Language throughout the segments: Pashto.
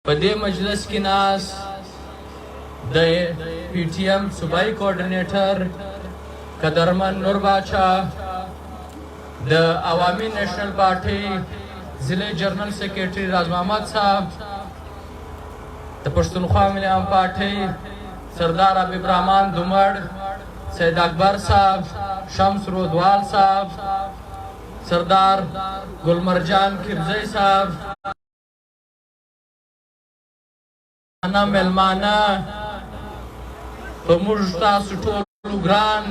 په دې مجلس کې ناست د پی ټی ایم صوبایي کوارډینیټر قدرمن نور باچا، د عوامي نیشنل پارټۍ ضلع جنرل سیکرټري راز محمد صاحب، د پښتونخوا ملي عام پارټۍ سردار حبیب الرحمن دومړ، سید اکبر صاحب، شمس رودوال صاحب، سردار ګلمرجان کرزی صاحب، مېلمانه، په موږ تاسو ټولو ګران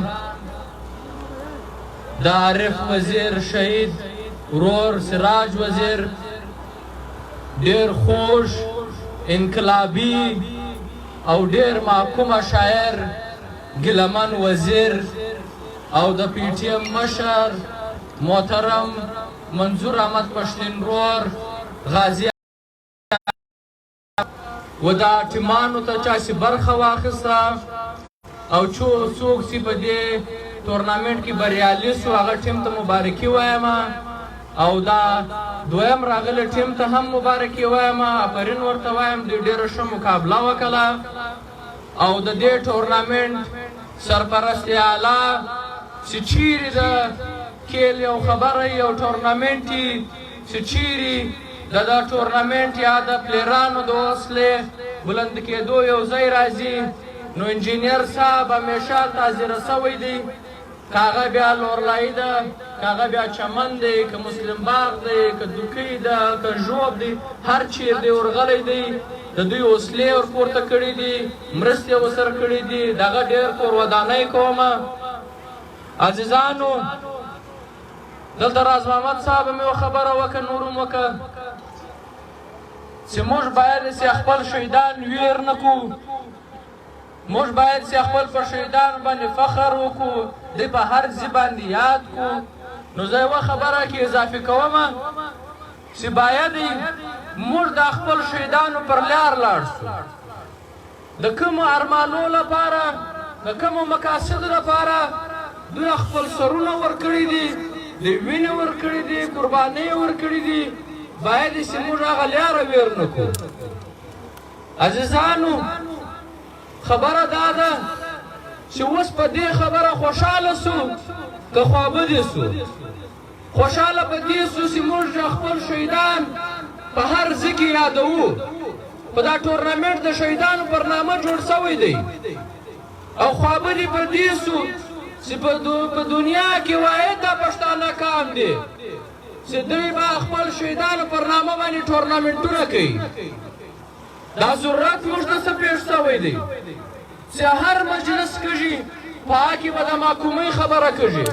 د عارف وزیر شهید ورور سراج وزیر، ډېر خوږ انقلابي او ډېر محکومه شاعر ګیلمن وزیر او د پی ټی ایم مشر محترم منظور احمد پښتین ورور غازي و دا ټیمانو ته چا چې برخه واخیسته او څوک چې په دې تورنامنټ کې بریالي سو هغه ټیم ته مبارکي وایم او دا دویم راغلی ټیم ته هم مبارکي وایم، آفرین ورته وایم. دوی ډېره ښه مقابله وکړه او د دې تورنامنټ سرپرست اعلی چې چیرې د کیل یو خبره یو تورنامنټ چې چیرې د دا تورنامنټ یا د پلیرانو د حوصلې بلند کېدو یو ځای راځي، نو انجینیر صاحب همیشه تاثیره سوی دی، که هغه بیا لورلایي ده، که هغه بیا چمن دی، که مسلم باغ دی، که دوکۍ ده، که ژوب دی، هر چیر دی ورغلی دی، د دوی حوصلې ورپورته کړي دي، مرستې ورسره کړي دي. دغه ډېر کور ودانۍ کومه. عزیزانو، دلته راز محمد صاحب هم یوه خبره وکړه، نور هم وکړه چې موږ باید چې خپل شهیدان ویر نه کړو، موږ باید چې خپل پر شهیدانو باندې فخر وکړو، دوی په هر ځای باندې یاد کړو. نو زه یوه خبره کې اضافه کوم چې باید موږ د خپل شهیدانو پر لار لاړ شو، د کومو ارمانو لپاره، د کومو مقاصدو لپاره دوی خپل سرونه ورکړي دي، د وینې ورکړي دي، قربانۍ ورکړي دي، باید چې موږ هغه لاره ویر نه کړو. عزیزانو، خبره دا ده چې اوس په دې خبره خوشحاله سو که خوابدي سو؟ خوشحاله په دې سو چې موږ خپل شهیدان په هر ځای کې یادوو. په دا تورنمنټ د شهیدانو پر نامه جوړ سوی دی، او خوابدي په دې سو چې په دنیا کې واحد دا پښتانه قام دی چې دوی به خپل شهیدانو پر نامه باندې تورنمنټونه کوي. دا ضرورت موږ ته څه پېښ سوی دی چې هر مجلس کېږي په هغه کې به د محکومۍ خبره کېږي،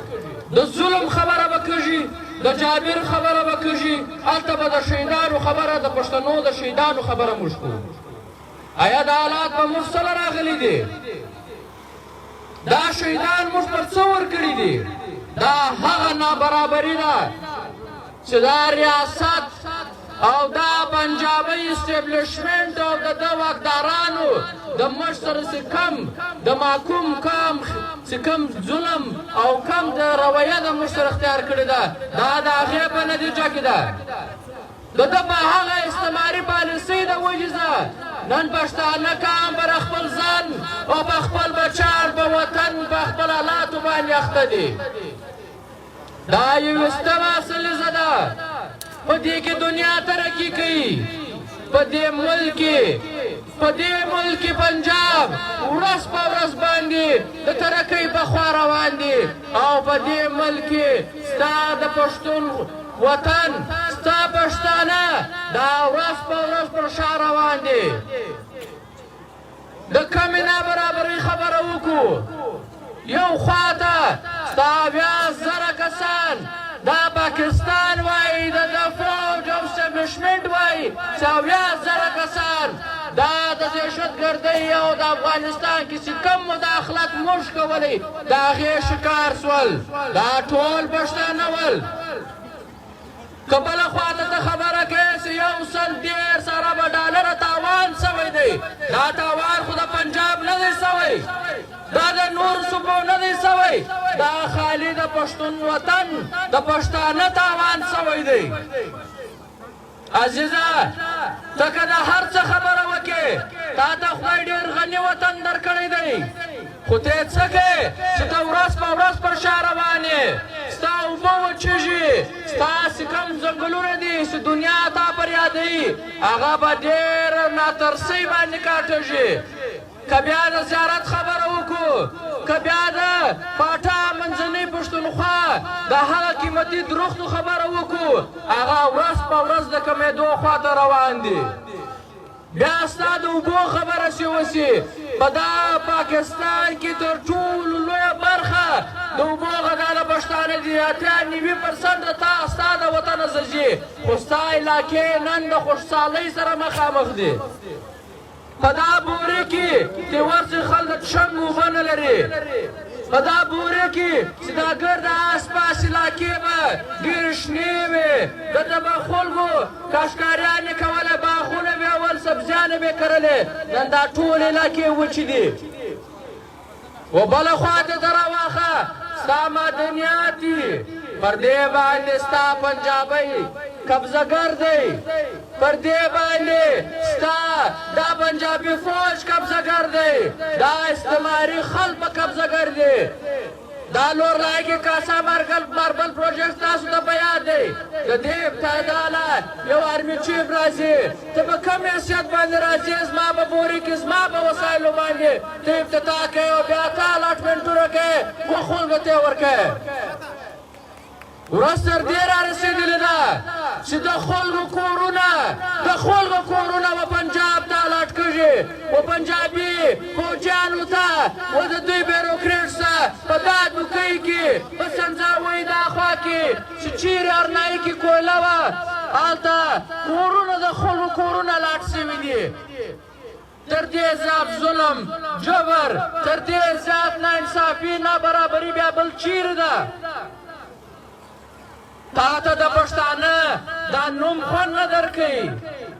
د ظلم خبره به کېږي، د جابر خبره به کېږي، هلته به د شهیدانو خبره، د پښتنو د شهیدانو خبره موږ کوو. آیا دا حالات به موږ سره راغلي دي؟ دا شهیدان موږ پر څه ورکړي دي؟ دا هغه نابرابري ده چې دا ریاست او دا پنجابي اسټبلیشمنټ او د ده واکدارانو د موږ سره چې کم د محکوم کم چې کم ظلم او کم د رویه د موږ سره اختیار کړې ده، دا د هغې په نتیجه کې ده. د ده په هغه استعماري پالیسۍ د وجې ده نن پښتانه قام پر خپل ځان او په خپل بچیان په وطن په خپل حالاتو باندې اخته دي. دا یویشتمه اصلیزه ده. په دې کې دنیا ترقي کوي، په دې ملک کې پنجاب ورځ په ورځ باندې د ترقۍ په خوا روان دي، او په دې ملک کې ستا د پښتون وطن، ستا پښتانه دا ورځ په ورځ پر شا روان دي. د کمې نابرابرۍ خبره وکړو. یو خواته ستا 80,000 کسان دا پاکستان وایي، د فوج او اسټبلیشمنټ وایي چې 80,000 کسان دا د دهشتګردۍ او د افغانستان کې چې کم مداخلت موږ کولی د هغې شکار سول، دا ټول پښتانه ول. که بله خواته ته خبره کوې چې 110 اربه ډالره تاوان سوی دی، دا تاوان خو د پنجاب نه دی سوی، دا د نور صوبو نه دی سوی، دا خالي د پښتون وطن د پښتانه تاوان سوی دی. عزیزه، ته که د هر څه ته یې څه کوې چې ته ورځ په ورځ پر شا روان یې ستا اوبه وچېږي ستاسې کوم ځنګلونه دي چې دنیا تا پر یادوي هغه به ډېر ناترسۍ باندې کاټېږي که بیا د زیارت خبره وکړو که بیا د پاټا منځنۍ پښتونخوا د هغه قیمتي درختو خبره وکړو هغه ورځ په ورځ د کمېدو خواته روان دي بیا ستا د اوبو خبره چې وسي په دا پاکستان کې تر ټولو لویه برخه د اوبو غذا د پښتانه دي 98% ستا د وطنه ځي خو ستا علاقې نن د خوشحالۍ سره مخامخ دي په دا بورې کې د ورځې خلک شنګ اوبه نه لري په دا بورې کې چې دا ګرد آسپاس علاقې به ډېرې شنې وي دلته به خلکو کاشکاریانې کولې باغونه به اول سبزیانې به کرلې نن دا ټول علاقې وچې دي و بله خوا ته ته راواخه ستا معدنیات دي پر دې باندې ستا پنجابی قبضهګر دی پر دې باندې ستا دا پنجابي فوج قبضهګر دی دا استعماري خلک په قبضهګر دی دا لور لای کې کاسا ماربل پروجیکټ تاسو ته په یاد دی د دې ابتداله یو آرمي چیف راځي ته په کم حیثیت باندې راځې زما په بورې کې زما په وسایلو باندې ته افتتاح کوې او بیا تا الاټمنټونه کوې و خلکو ته یې ورکوې ورځ تر دې رارسېدلې ده چې د خلکو کورونه و پنجاب ته الاټ کېږي و پنجابي فوجیانو ته و د دوی بیروکریټس ته په دا دوکۍ کې په سنځاوۍ دا خوا کې چې چیرې ارنایي کې کویله وه هلته کورونه د خلکو کورونه الاټ سوي دي تر دې زیات ظلم جبر تر دې زیات ناانصافي نابرابري بیا بل چیرې ده تا ته د پښتانه دا نوم خوند نه درکوي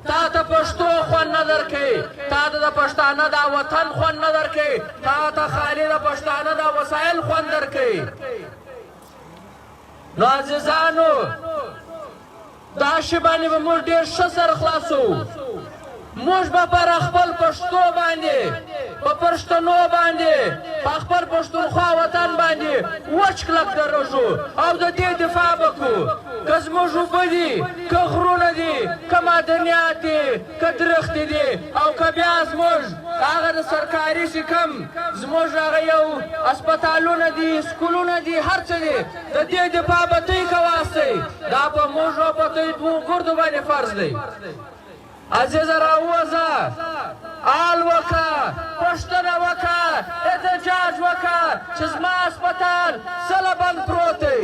تا ته پښتو خوند نه درکوي تا ته د پښتانه دا وطن خوند نه درکوي تا ته خالي د پښتانه دا وسایل خوند درکوي نو عزیزانو دا شی باندې به موږ ډېر ښه سره خلاصوو موږ به پر خپل پښتو باندې په پښتنو باندې په خپل پښتونخوا وطن باندې وچ کلک درېږو او د دې دفاع به کوو که زموږ اوبه دي که غرونه دي که معدنیات دي که درختې دي او که بیا زموږ هغه د سرکاري چې کوم زموږ هغه یو هسپتالونه دي سکولونه دي هر څه دي د دې دفاع به دوی کواسئ دا په موږ او په دوی دوو ګردو باندې فرض دی عزیزه راووځه آل وکړه پوښتنه وکړه احتجاج وکړه چې زما هسپتال سله بند پروت دی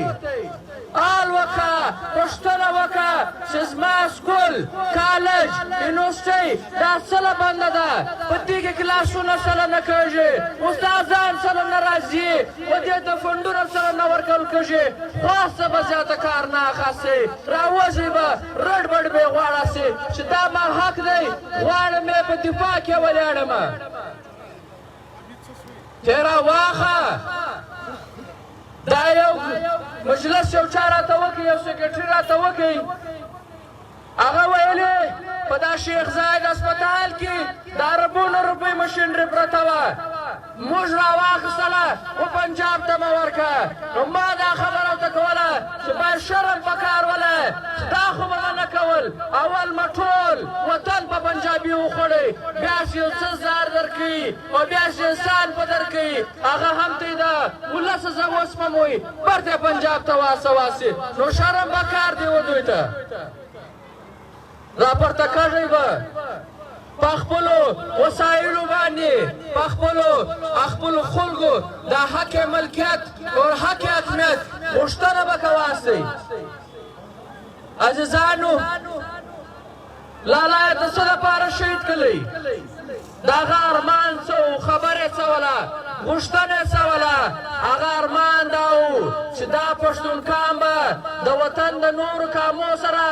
آل وکړه پوښتنه وکړه چې زما سکول کالج یونیورسټۍ دا سله بنده ده په دې کې کلاسونه سره نه کېږي استادان سره نه راځي و دې ته فنډونه سره نه ورکول کېږي خواسته به زیاته کار نه اخلئ راوځئ به رډ بډ به یې غواړئ چې دا ما حق دی غواړم یې په دفاع کې ولاړم تیرا واخه دا یو مجلس یو چا راته وکړي یو سکرټري راته وکړي هغه ویلې په دا شیخ زاید هسپتال کې د اربونو روپۍ مشینري پرته وه موږ راواخیستله و پنجاب ته مه ورکړه نو ما دا خبره ورته کوله چې باید شرم په کار ولی دا خو به نه کول اول مه ټول وطن په پنجابي وخوړئ بیا چې یو څه زار درکوي او بیا چې انسان په درکوي هغه هم ته یې د ولس زه وسپموئ برته پنجاب ته واستواسي نو شرم به کار دی و دوی ته راپورته کږئ به په خپلو وسایلو باندې په خپلو خلکو د حق ملکیت او حق حاکمیت غوښتنه به کواسئ عزیزانو لالا یې د څه دپاره شهید کړی د هغه ارمان څه و خبره څه وله غوښتنه یې څه وله هغه ارمان دا و چې دا پښتون قام به د وطن د نورو قامو سره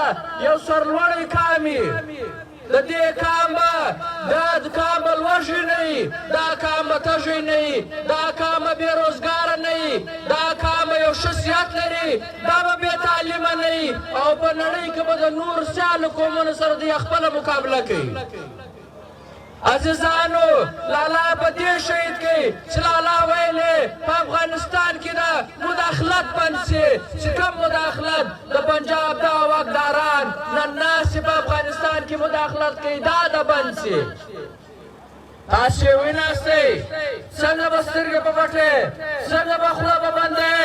یو سرلوړی قام وي د دې قام به لوږی نه وي دا قام به تږی نه وي دا قام به بېروزګاره نه وي دا قام به یو ښه صحت لري دا به بې تعلیمه نه وي او په نړۍ کې به د نورو سیالو قومونو سره دوی خپله مقابله کوي عزیزانو لالا په دې شهید کې چې لالا ویلې په افغانستان کې دا مداخلت بند شي چې کوم مداخلت د پنجاب دا واکداران نن ناسې په افغانستان کې مداخلت کوي دا د بند شي تاسو ویناستئ څنګه به سترګې په پټې څنګه به خوله به بندې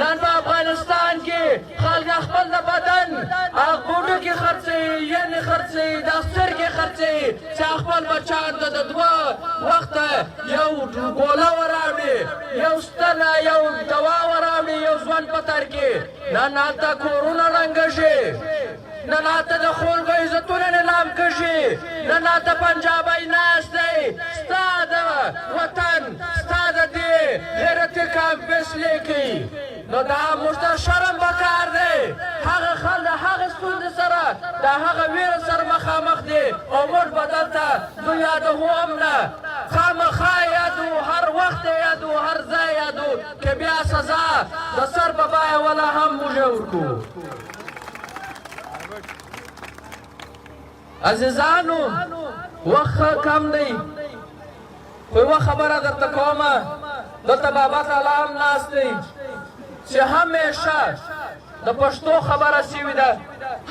نن په افغانستان کې خلک خپل د بدن غوډکې خرڅوي ینې خرڅوي دا سترګې خرڅوي چې خپل بچیان ته د دوه وخته یو ګوله وراوړي یو ستنه یو دوا وراوړي یو ژوند په تر کې نن هلته کورونه ړنګه شي نن هلته د خلکو عزتونه نیلام کشي نن هلته پنجابی ناست دی ستا د وطن ستا د دې غیرتي کامپس لیکي نو دا موږ ته شرم پکار دی هغه خلک هغه ستونزې سره د هغه ویره سره مخامخ دي او موږ به دلته نو یادوو هم نه خامخا یادو هر وخت یادو هر ځای یادو که بیا سزا د سر په بیه ولا هم موږ ورکو عزیزانو وخت کم دی خو یوه خبره درته کومه دلته بابا تعالی هم ناست دی چې همیشه د پښتو خبره سوې ده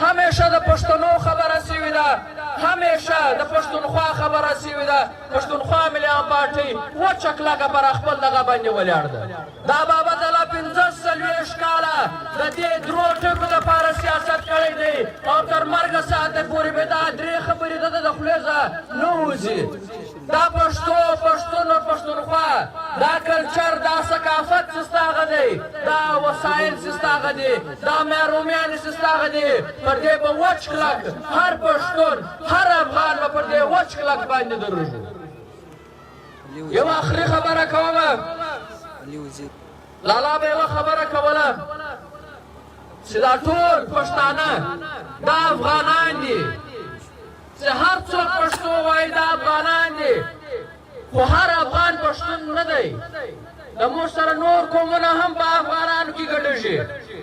همیشه د پښتنو خبره سوې ده همیشه د پښتونخوا خبره سوې ده پښتونخوا ملیان پارټۍ وچه کلکه پر خپل دغه باندې ولاړ ده دا بابا تعالی 45 کاله د دې درو ټکو لپاره سیاست کړی دی او تر مرګه ساعته پورې به دا درې خبرې د د خولې څخه نه وځي دا پښتو پښتون او پښتونخوا دا کلچر دا ثقافت سستاغه دی دا وسایل سستاغه دی دا محرومیان سستاغه دی پر دې به وچ کلک هر پښتون هر افغان به پر دې وچ کلک باندې دروږي یو آخري خبره کومه لالا به یوه خبره کوله چې دا ټول پښتانه دا افغانان دي چې هر څوک پښتو وایي دا افغانان دي خو هر افغان پښتون نه دی د موږ سره نور قومونه هم په افغانانو کې ګډېږي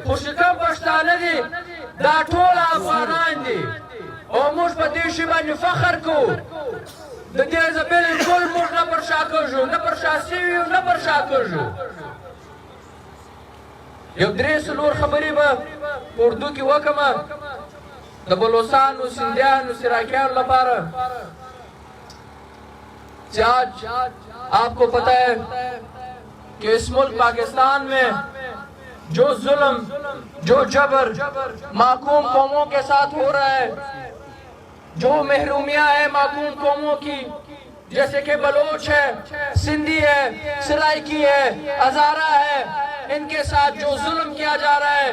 خو چې کوم پښتانه دي دا ټول افغانان دي او موږ په دې شي باندې فخر کوو د دې زه بلکل موږ نه پر شا کېږو نه پر شا سوي یو نه پر شا کېږو یو درې څلور خبرې به په اردو کې وکړمه د بلوچستانو سندھیانو سراکیانو لپاره کہ آج آپ کو پتہ ہے کہ اس ملک پاکستان میں جو ظلم جو جبر محکوم قوموں کے ساتھ ہو رہا ہے جو محرومیاں ہیں محکوم قوموں کی جیسے کہ بلوچ ہے سندھی ہے سرائکی ہے ہزارہ ہے ان کے ساتھ جو ظلم کیا جا رہا ہے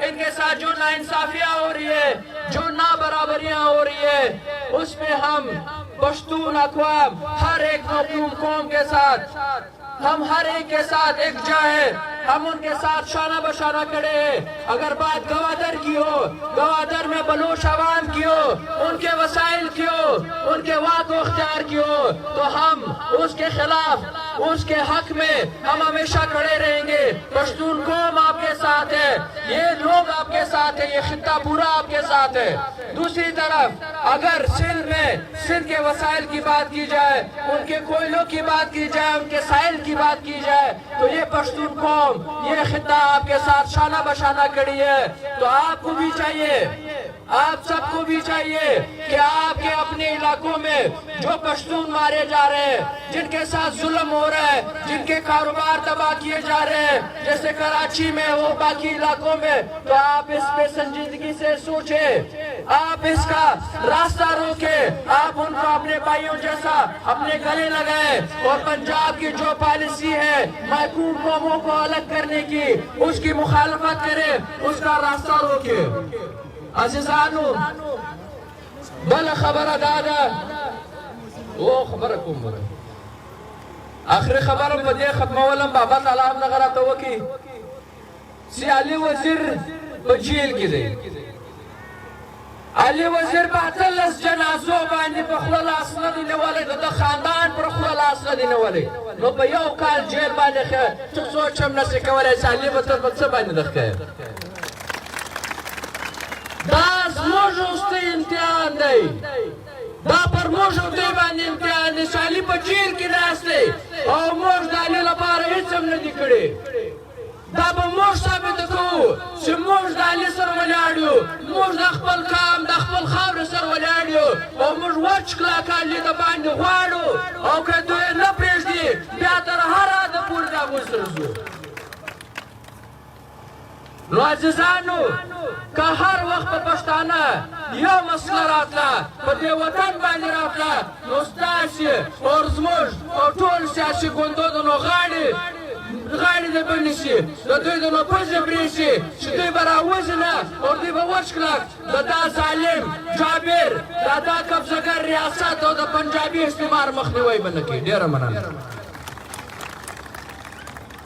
ان کے ساتھ جو ناانصافیاں ہو رہی ہے جو نابرابریاں ہو رہی ہے اس میں ہم پشتون اقوام ہر ایک مظلوم قوم کے ساتھ ہم ہر ایک کے ساتھ ایک جا ہے ہم ان کے ساتھ شانہ بشانہ کھڑے ہیں اگر بات گوادر کی ہو گوادر میں بلوچ عوام کی ہو ان کے وسائل کی ہو ان کے واق و اختیار کی ہو تو ہم اس کے خلاف اس کے حق میں ہم ہمیشہ کھڑے رہیں گے پشتون قوم آپ کے ساتھ ہے یہ لوگ آپ کے ساتھ ہے یہ خطہ پورا آپ کے ساتھ ہے دوسری طرف اگر سندھ میں سندھ کے وسائل کی بات کی جائے ان کے کوئلوں کی بات کی جائے ان کے ساحل کی بات کی جائے تو یہ پشتون قوم یہ خطہ آپ کے ساتھ شانہ بشانہ کڑی ہے تو آپ کو بھی چاہیے آپ سب کو بھی چاہیے کہ آپ کے اپنے علاقوں میں جو پشتون مارے جا رہے ہیں جن کے ساتھ ظلم ہو رہا ہے جن کے کاروبار تباہ کیے جا رہے ہیں جیسے کراچی میں ہو باقی علاقوں میں تو آپ اس پہ سنجیدگی سے سوچیں آپ اس کا راستہ روکیں آپ ان کو اپنے بھائیوں جیسا اپنے گلے لگائیں اور پنجاب کی جو پالیسی ہے محکوم قوموں کو الگ کرنے کی اس کی مخالفت کریں اس کا راستہ روکیں عزیزانو بل خبر دادا وہ خبر کوم آخری خبر بدے ختم ولم بابا تعالی ہم نغرا تو کی سی علی وزیر بجیل کی دے علی وزیر پاتلس جنازو باندې په خپل لاس نه دی نیولې د خاندان پر خپل لاس نه دی نیولې نو په یو کال جیل باندې څه سوچ هم نشي کولای چې علی وزیر په څه باندې دښکې دا زموږ واستې امتحان دی دا پر موږ دی باندې امتحان دی او موږ د علي لپاره هېڅ هم نه دي کړي دا به موږ ثابته کوو چې موږ د علي سره ولاړ یو موږ د خپل قام د خپل خاورې سره ولاړ یو او موږ وچ کلک علي د باندې غواړو او که دوی نه پرېږدي بیا تر هر حده پورې د هغوی سره ځو نو عزیزانو که هر وخت په پښتانه یو مسله راتله په دې وطن باندې راتله نو ستاسې او زموږ او ټول سیاسي ګوندونو غاړې د بندې شي د دوی د نفوذ پرې شي چې دوی به راووځنه او دوی به وچ کلک د دا ظالم جابر د دا قبضهګر ریاست او د پنجابي استعمار مخنیوی به نه کوي ډېره مننه